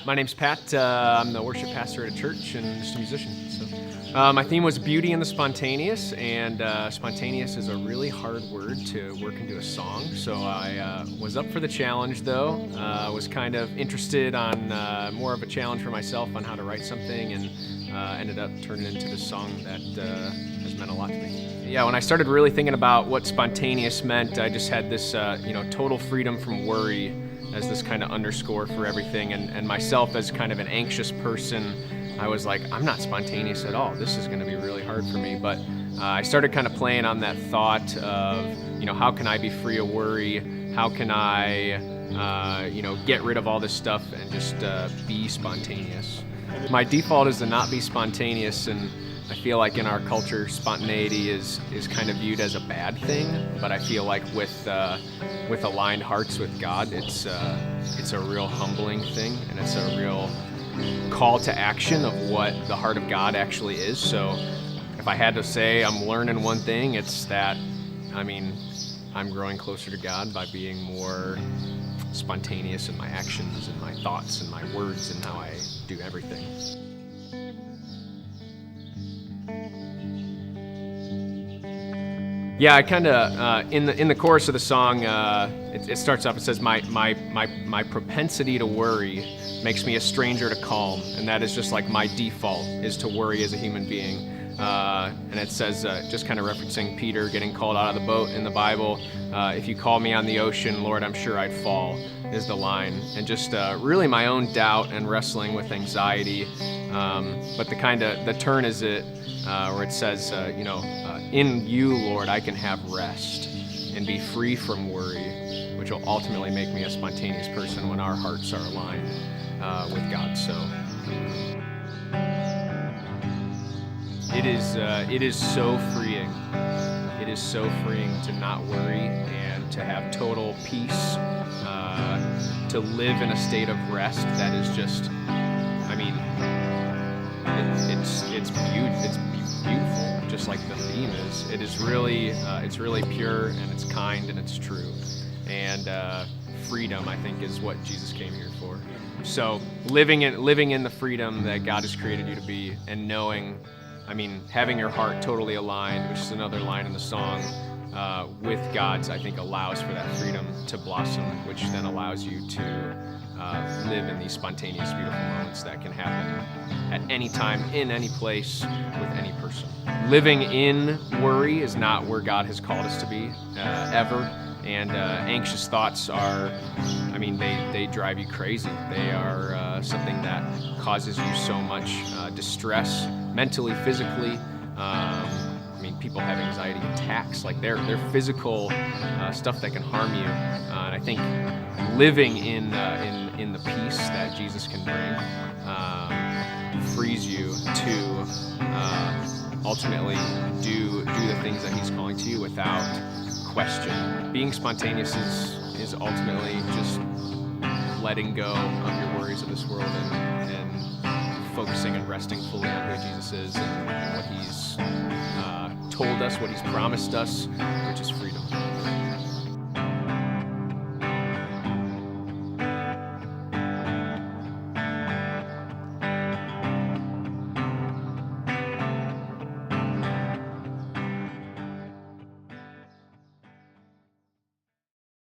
My name's Pat. I'm the worship pastor at a church and just a musician. So, my theme was beauty in the spontaneous, and spontaneous is a really hard word to work into a song. So I was up for the challenge, though. Was kind of interested on more of a challenge for myself on how to write something, and ended up turning into this song that has meant a lot to me. Yeah, when I started really thinking about what spontaneous meant, I just had this, total freedom from worry as this kind of underscore for everything, and myself as kind of an anxious person, I was like, I'm not spontaneous at all. This is going to be really hard for me. But I started kind of playing on that thought of, how can I be free of worry? How can I, get rid of all this stuff and just be spontaneous? My default is to not be spontaneous, and I feel like in our culture, spontaneity is kind of viewed as a bad thing. But I feel like with aligned hearts with God, it's a real humbling thing, and it's a real call to action of what the heart of God actually is. So if I had to say I'm learning one thing, it's that, I'm growing closer to God by being more spontaneous in my actions and my thoughts and my words and how I do everything. Yeah, I kind of in the chorus of the song, it starts off. It says, "My propensity to worry makes me a stranger to calm," and that is just like my default is to worry as a human being. And it says, just kind of referencing Peter getting called out of the boat in the Bible. If you call me on the ocean, Lord, I'm sure I'd fall, is the line. And just really my own doubt and wrestling with anxiety. But the turn is it where it says, in you, Lord, I can have rest and be free from worry, which will ultimately make me a spontaneous person when our hearts are aligned with God. So it is so freeing. It is so freeing to not worry and to have total peace, to live in a state of rest that is just, it's beautiful, just like the theme is. It is really, it's really pure, and it's kind, and it's true. And freedom, I think, is what Jesus came here for. So living in the freedom that God has created you to be, and knowing, having your heart totally aligned, which is another line in the song, with God's, I think, allows for that freedom to blossom, which then allows you to live in these spontaneous, beautiful moments that can happen at any time, in any place, with any person. Living in worry is not where God has called us to be, ever. And anxious thoughts are, they drive you crazy. They are something that causes you so much distress, mentally, physically. People have anxiety attacks, like they're physical stuff that can harm you. And I think living in the peace that Jesus can bring frees you to ultimately do the things that He's calling to you without question. Being spontaneous is ultimately just letting go of your worries of this world and focusing and resting fully on who Jesus is and what He's told us, what He's promised us, which is freedom.